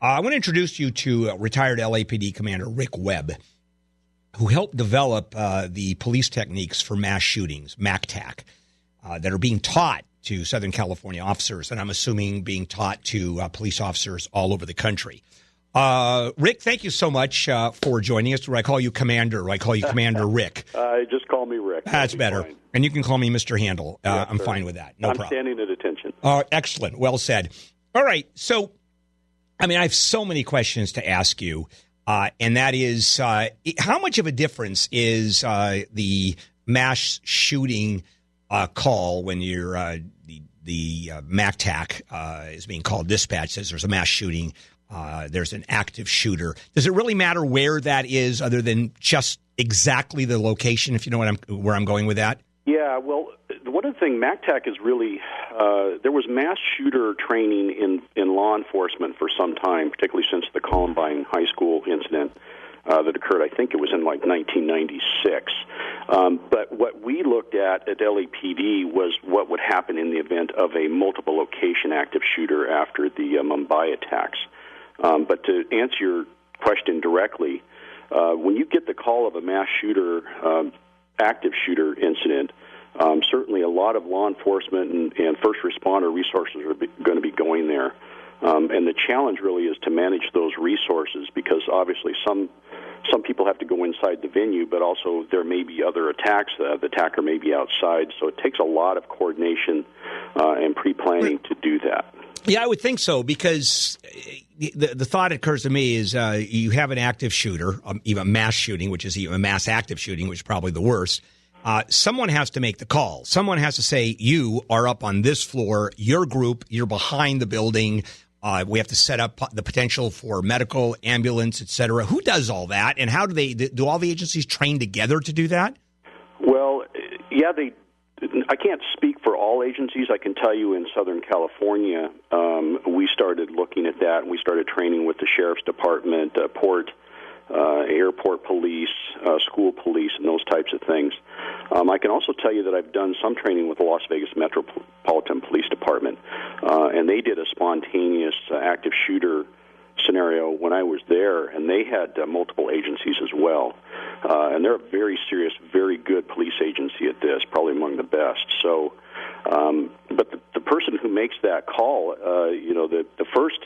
I want to introduce you to retired LAPD Commander Rick Webb, who helped develop the police techniques for mass shootings, MACTAC, that are being taught to Southern California officers, and I'm assuming being taught to police officers all over the country. Rick, thank you so much for joining us. Do I call you Commander, or do I call you Commander Rick? Just call me Rick. That's better. Fine. And you can call me Mr. Handel. I'm fine with that. No problem. I'm standing at attention. Excellent. Well said. All right. So, I have so many questions to ask you, and that is, how much of a difference is the mass shooting call when you're the MACTAC is being called, dispatch says there's a mass shooting, there's an active shooter. Does it really matter where that is, other than just exactly the location? If you know where I'm going with that. Yeah. Well, one of the things MACTAC is really there was mass shooter training in law enforcement for some time, particularly since the Columbine High School incident that occurred. I think it was in like 1996. But what we looked at LAPD was what would happen in the event of a multiple location active shooter after the Mumbai attacks. But to answer your question directly, when you get the call of a mass shooter, active shooter incident, certainly a lot of law enforcement and first responder resources are going to be going there. And the challenge really is to manage those resources, because obviously some people have to go inside the venue, but also there may be other attacks. The attacker may be outside, so it takes a lot of coordination and pre-planning to do that. Yeah, I would think so, because the thought occurs to me is you have an active shooter, even mass shooting, which is even a mass active shooting, which is probably the worst. Someone has to make the call. Someone has to say, you are up on this floor, your group, you're behind the building. We have to set up the potential for medical, ambulance, et cetera. Who does all that, and how do all the agencies train together to do that? Well, yeah, I can't speak for all agencies. I can tell you in Southern California, we started looking at that, and we started training with the Sheriff's Department, Port, airport police, school police, and those types of things. I can also tell you that I've done some training with the Las Vegas Metropolitan Police Department, and they did a spontaneous active shooter scenario when I was there, and they had multiple agencies as well. And they're a very serious, very good police agency at this, probably among the best. So, but the person who makes that call, the first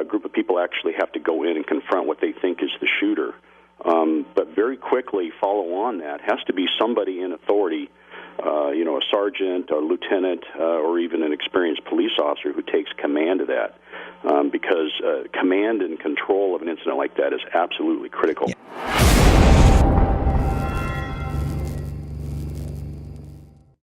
group of people actually have to go in and confront what they think is the shooter. But very quickly follow on that has to be somebody in authority, a sergeant, a lieutenant, or even an experienced police officer who takes command of that, because command and control of an incident like that is absolutely critical. Yeah.